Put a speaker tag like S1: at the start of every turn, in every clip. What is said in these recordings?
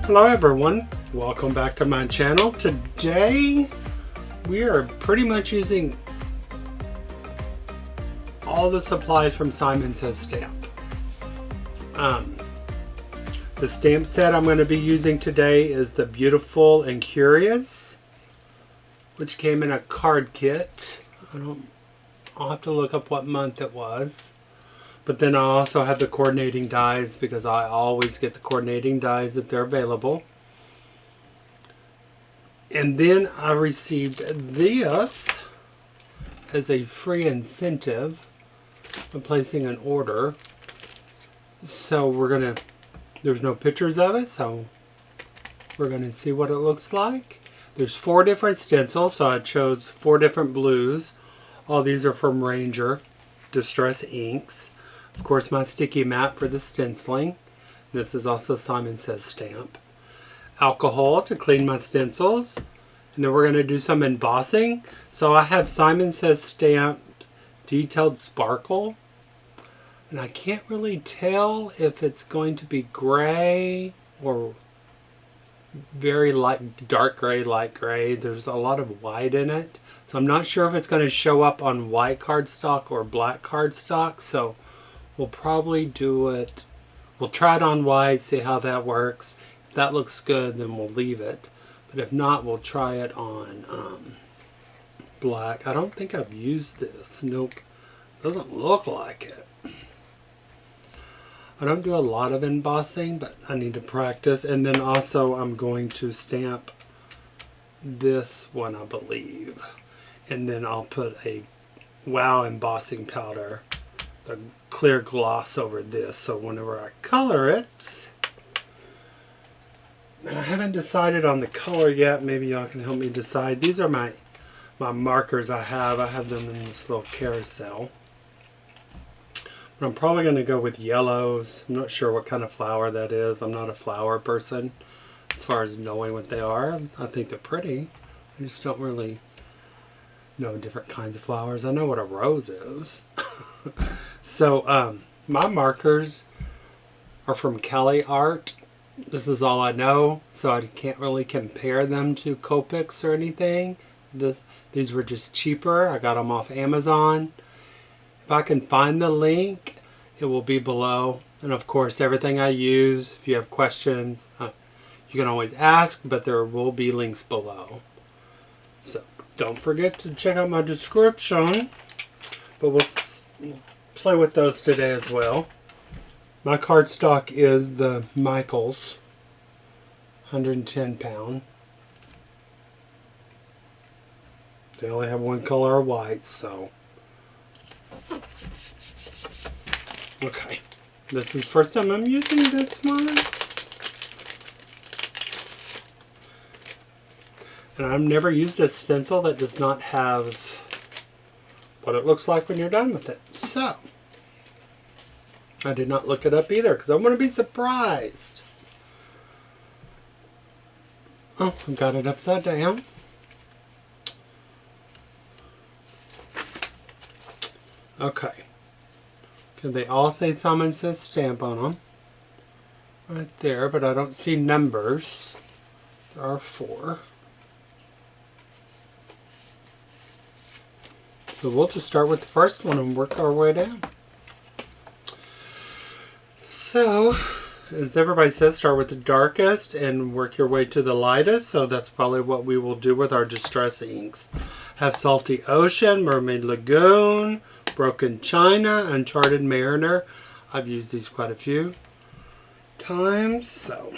S1: Hello everyone, welcome back to my channel. Today we are pretty much using all the supplies from Simon Says Stamp. The stamp set I'm going to be using today is the Beautiful and Curious, which came in a card kit. I'll have to look up what month it was. But then I also have the coordinating dies because I always get the coordinating dies if they're available. And then I received this as a free incentive for placing an order. So there's no pictures of it, so we're going to see what it looks like. There's 4 different stencils, so I chose 4 different blues. All these are from Ranger Distress Inks. Of course, my sticky mat for the stenciling. This is also Simon Says Stamp. Alcohol to clean my stencils. And then we're going to do some embossing. So I have Simon Says Stamp Detailed Sparkle. And I can't really tell if it's going to be gray or very light, dark gray, light gray. There's a lot of white in it. So I'm not sure if it's going to show up on white cardstock or black cardstock. So we'll probably do it. We'll try it on white, see how that works. If that looks good, then we'll leave it. But if not, we'll try it on black. I don't think I've used this. Nope. Doesn't look like it. I don't do a lot of embossing, but I need to practice. And then also I'm going to stamp this one, I believe. And then I'll put a Wow embossing powder, the clear gloss over this, so whenever I color it, and I haven't decided on the color yet, maybe y'all can help me decide. These are my markers I have them in this little carousel. But I'm probably going to go with yellows. I'm not sure what kind of flower that is. I'm not a flower person as far as knowing what they are. I think they're pretty. I just don't really know different kinds of flowers. I know what a rose is. So my markers are from Caliart. This is all I know, so I can't really compare them to Copics or anything. These were just cheaper. I got them off Amazon. If I can find the link, it will be below. And of course, everything I use, if you have questions, you can always ask, but there will be links below. So don't forget to check out my description. But we'll play with those today as well. My cardstock is the Michaels 110 pound. They only have one color of white, so okay. This is the first time I'm using this one. And I've never used a stencil that does not have what it looks like when you're done with it. So I did not look it up either because I'm going to be surprised. Oh, I got it upside down. Okay. They all say Simon Says Stamp on them. Right there, but I don't see numbers. There are 4. So we'll just start with the first one and work our way down. So, as everybody says, start with the darkest and work your way to the lightest. So that's probably what we will do with our Distress Inks. Have Salty Ocean, Mermaid Lagoon, Broken China, Uncharted Mariner. I've used these quite a few times. So,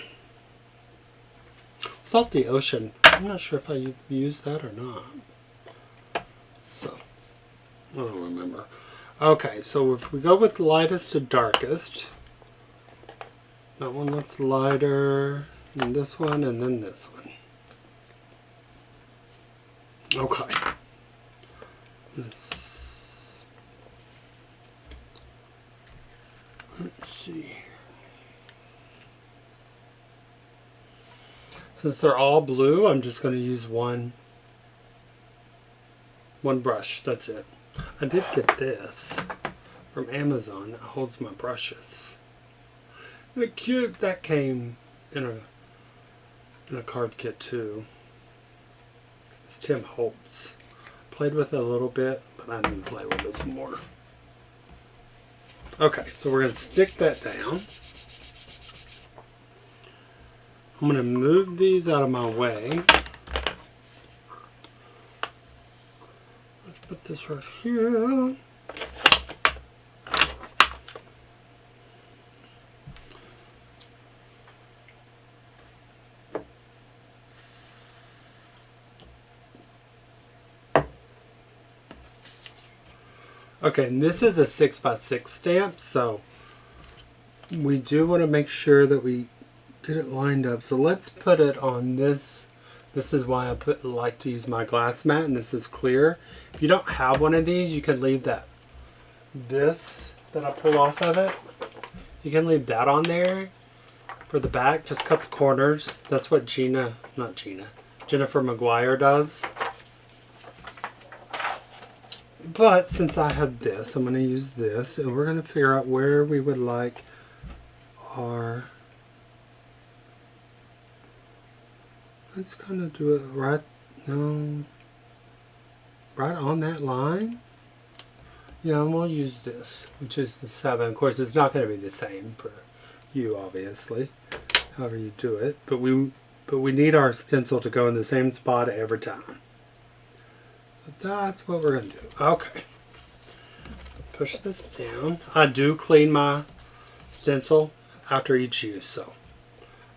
S1: Salty Ocean, I'm not sure if I used that or not. So, I don't remember. Okay, so if we go with lightest to darkest, that one looks lighter than this one, and then this one. Okay. Let's see here. Since they're all blue, I'm just going to use one brush. That's it. I did get this from Amazon that holds my brushes. They're cute. That came in a in a card kit too. It's Tim Holtz. Played with it a little bit, but I need to play with it some more. Okay, so we're going to stick that down. I'm going to move these out of my way. Let's put this right here. Okay, and this is a 6x6 stamp, so we do want to make sure that we get it lined up. So let's put it on this. This is why I like to use my glass mat, and this is clear. If you don't have one of these, you can leave this that I pull off of it. You can leave that on there for the back. Just cut the corners. That's what Jennifer McGuire does. But since I have this, I'm going to use this, and we're going to figure out where we would like our... Let's kind of do it right on that line. Yeah, and we'll use this, which is the 7. Of course, it's not going to be the same for you, obviously, however you do it. But we need our stencil to go in the same spot every time. But that's what we're going to do. Okay. Push this down. I do clean my stencil after each use. So,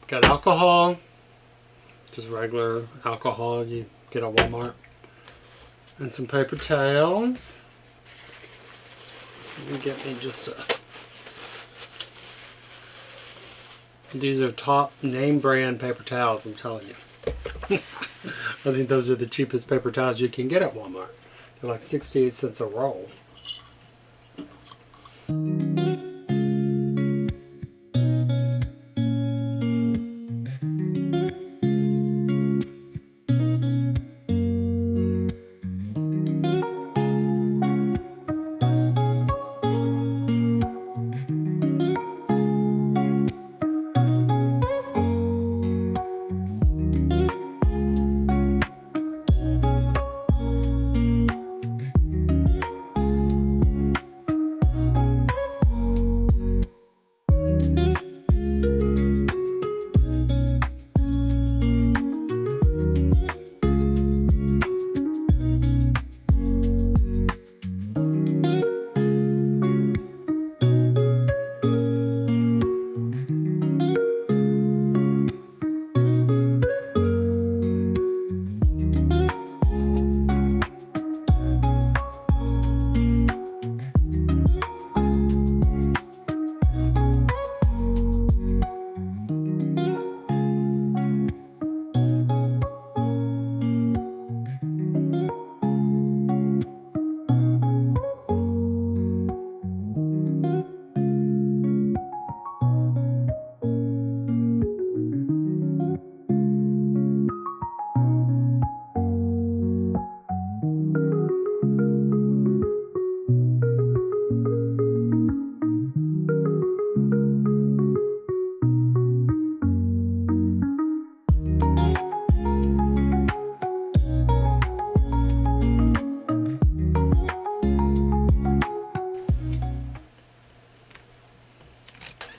S1: got alcohol, just regular alcohol you get at Walmart, and some paper towels. Let me get me just a... These are top name brand paper towels, I'm telling you. I think those are the cheapest paper towels you can get at Walmart. They're like 68 cents a roll.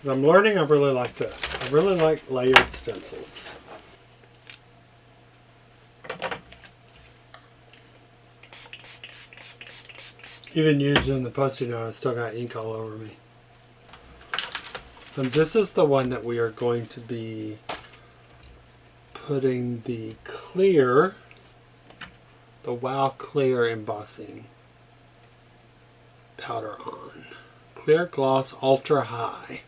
S1: I'm learning I really like layered stencils. Even using the Post-it note, I still got ink all over me. And this is the one that we are going to be putting the Clair, the Wow Clair embossing powder on. Clear Gloss Ultra High.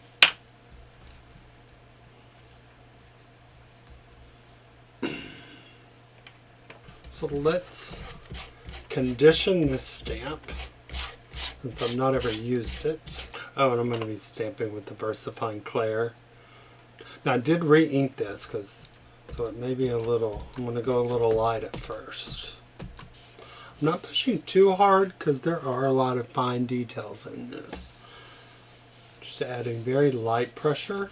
S1: So let's condition this stamp, since I've not ever used it. Oh, and I'm going to be stamping with the Versafine Clair. Now I did re-ink this, so it may be a little, I'm going to go a little light at first. I'm not pushing too hard because there are a lot of fine details in this. Just adding very light pressure.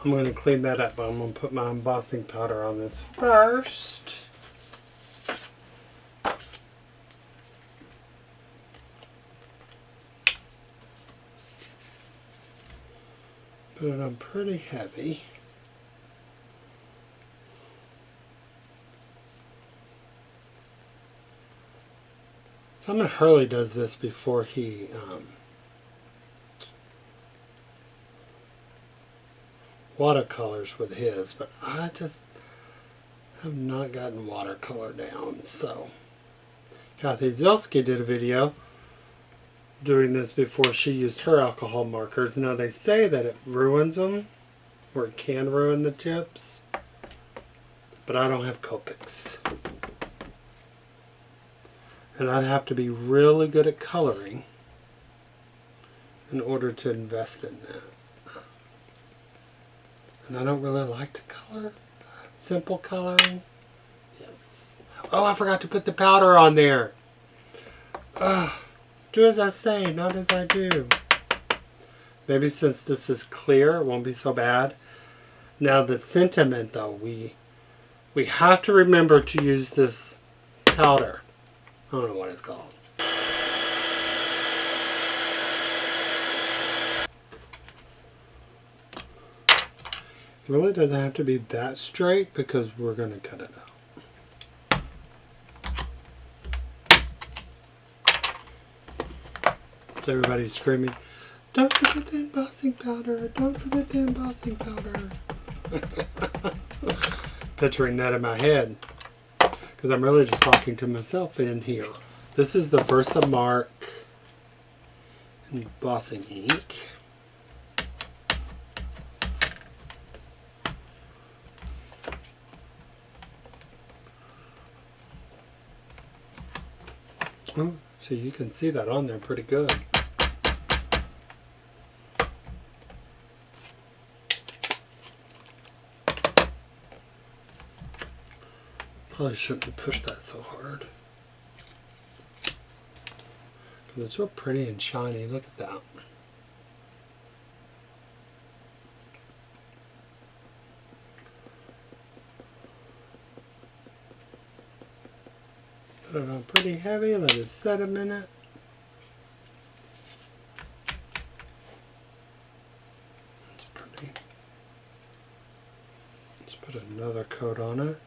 S1: I'm going to clean that up, but I'm going to put my embossing powder on this first. Put it on pretty heavy. Simon Hurley does this before he watercolors with his, but I just have not gotten watercolor down. So Kathy Zielski did a video doing this before she used her alcohol markers. Now they say that it ruins them, or it can ruin the tips, but I don't have Copics. And I'd have to be really good at coloring in order to invest in that. And I don't really like to color. Simple coloring. Yes. Oh, I forgot to put the powder on there. Do as I say, not as I do. Maybe since this is clear, it won't be so bad. Now the sentiment though, we have to remember to use this powder. I don't know what it's called. It really doesn't have to be that straight because we're going to cut it out. So everybody's screaming, "Don't forget the embossing powder! Don't forget the embossing powder!" Picturing that in my head. Because I'm really just talking to myself in here. This is the Versamark embossing ink. Oh, so you can see that on there pretty good. Probably shouldn't have pushed that so hard. Because it's real pretty and shiny. Look at that. Put it on pretty heavy. Let it set a minute. That's pretty. Let's put another coat on it.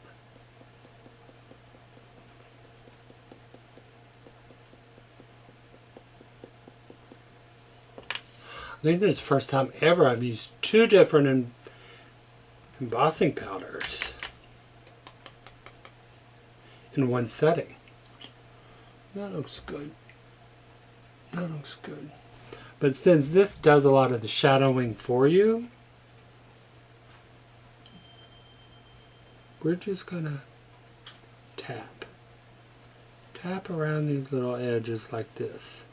S1: I think this is the first time ever I've used two different embossing powders in one setting. That looks good. That looks good. But since this does a lot of the shadowing for you, we're just gonna tap. Tap around these little edges like this.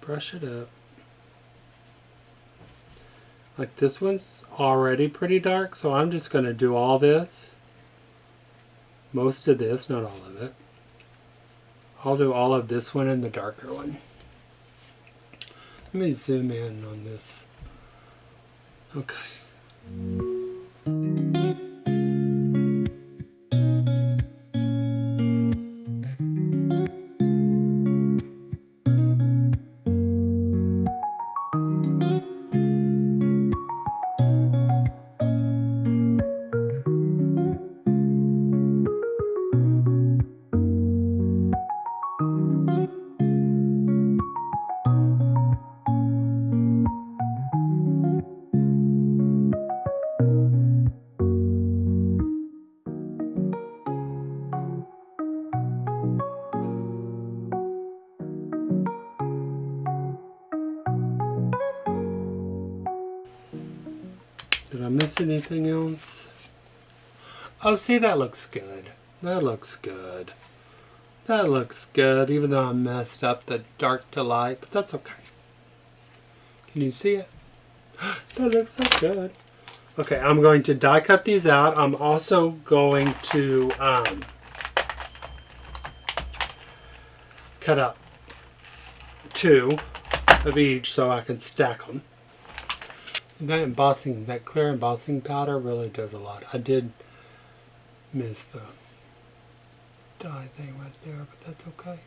S1: Brush it up. Like this one's already pretty dark, so I'm just going to do all this. Most of this, not all of it. I'll do all of this one and the darker one. Let me zoom in on this. Okay. Did I miss anything else? Oh, see, that looks good. That looks good. That looks good, even though I messed up the dark to light, but that's okay. Can you see it? That looks so good. Okay, I'm going to die cut these out. I'm also going to cut out 2 of each so I can stack them. That embossing, that Clair embossing powder really does a lot. I did miss the dye thing right there, but that's okay.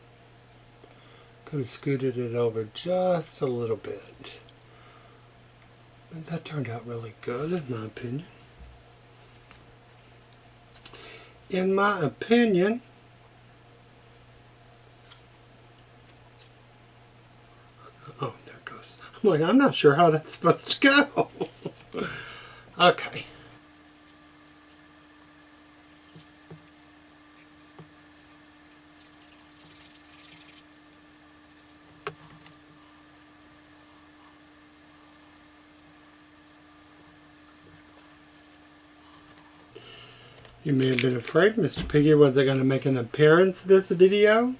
S1: Could have scooted it over just a little bit. But that turned out really good, in my opinion. In my opinion, oh, there it goes. I'm like, I'm not sure how that's supposed to go. Okay. You may have been afraid Mr. Piggy wasn't going to make an appearance this video.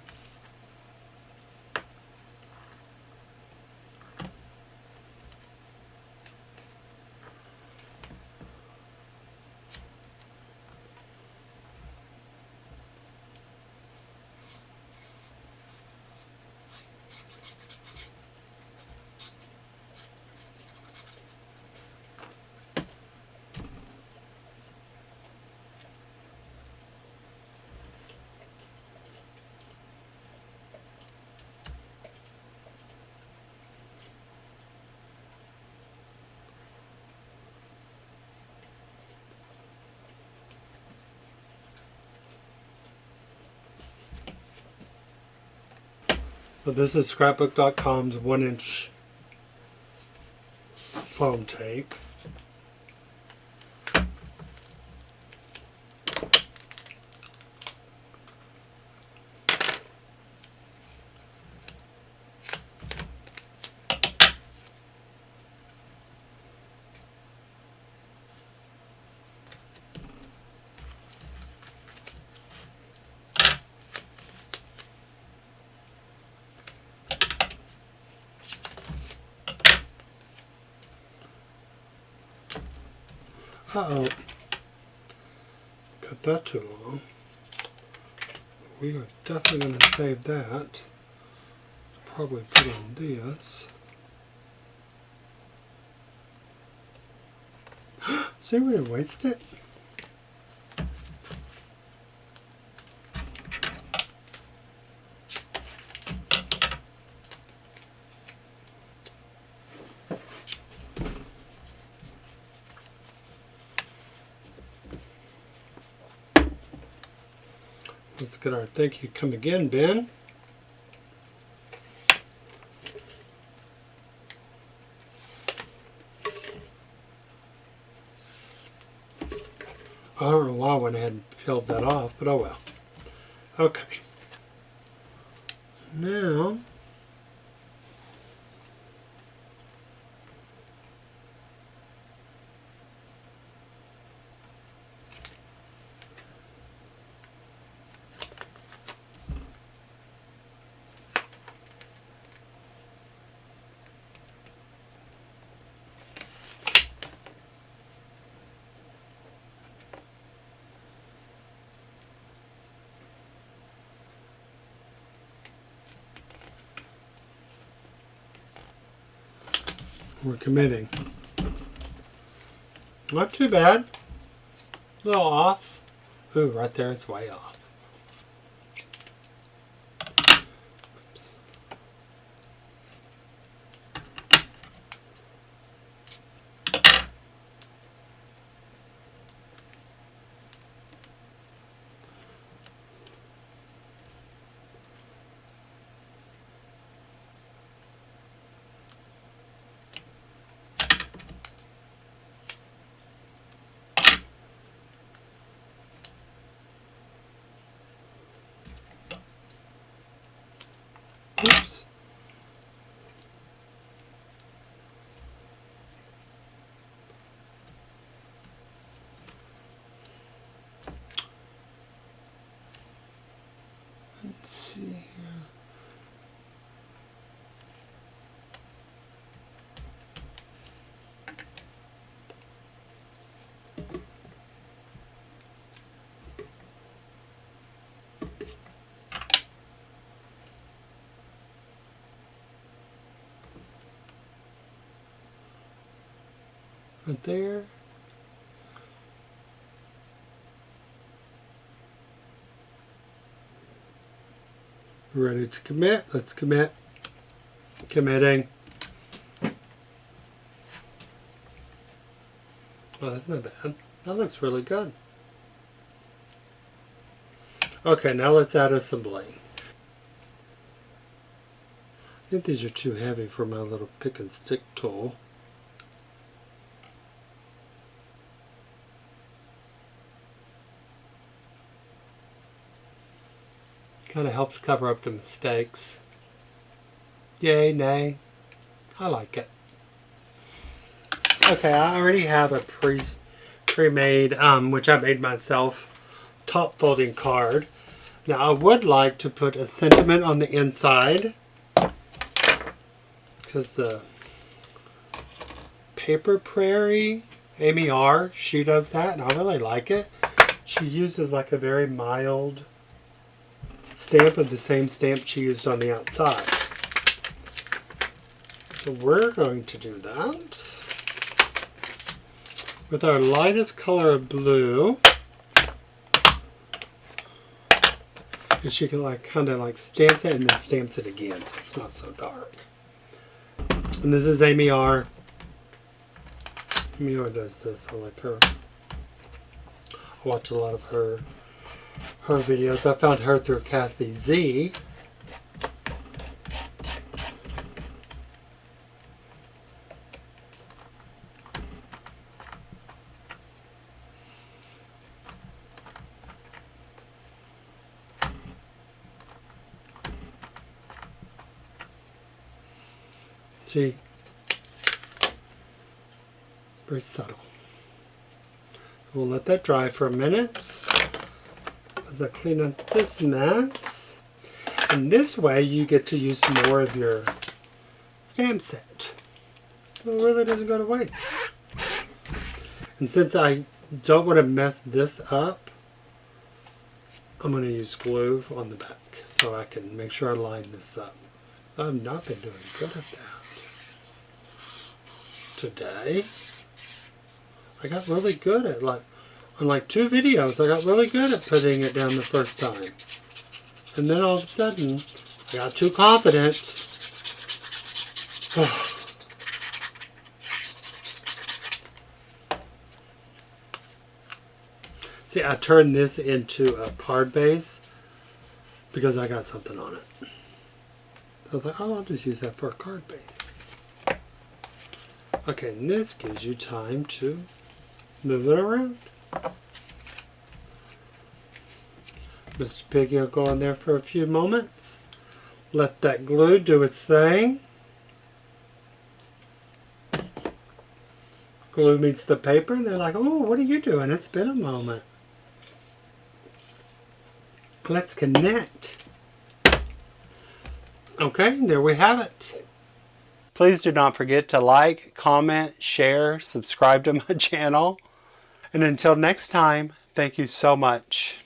S1: So this is Scrapbook.com's 1-inch foam tape. Uh-oh. Cut that too long. We are definitely going to save that. Probably put on this. See, we didn't waste it. Let's get our thank you come again, Ben. I don't know why I went ahead and peeled that off, but oh well. Okay. Now, we're committing. Not too bad. A little off. Ooh, right there, it's way off. Oops. Let's see here. right there. Ready to commit? Let's commit. Committing. Oh, that's not bad. That looks really good. Okay, now let's add assembly. I think these are too heavy for my little pick and stick tool. Kind of helps cover up the mistakes. Yay, nay. I like it. Okay, I already have a pre-made, which I made myself, top folding card. Now I would like to put a sentiment on the inside, because the Paper Prairie, Amy R., she does that, and I really like it. She uses like a very mild stamp of the same stamp she used on the outside. So we're going to do that with our lightest color of blue. And she can like kind of like stamp it and then stamps it again, so it's not so dark. And this is Amy R. Amy R does this. I like her. I watch a lot of her videos. I found her through Kathy Z. See? Very subtle. We'll let that dry for a minute as I clean up this mess. And this way you get to use more of your stamp set. So it really doesn't go to waste. And since I don't want to mess this up, I'm going to use glue on the back so I can make sure I line this up. I've not been doing good at that today. I got really good at on like 2 videos, I got really good at putting it down the first time. And then all of a sudden, I got too confident. See, I turned this into a card base because I got something on it. I was like, oh, I'll just use that for a card base. Okay, and this gives you time to move it around. Mr. Piggy will go in there for a few moments. Let that glue do its thing. Glue meets the paper, and they're like, oh, what are you doing? It's been a moment. Let's connect. Okay, there we have it. Please do not forget to like, comment, share, subscribe to my channel. And until next time, thank you so much.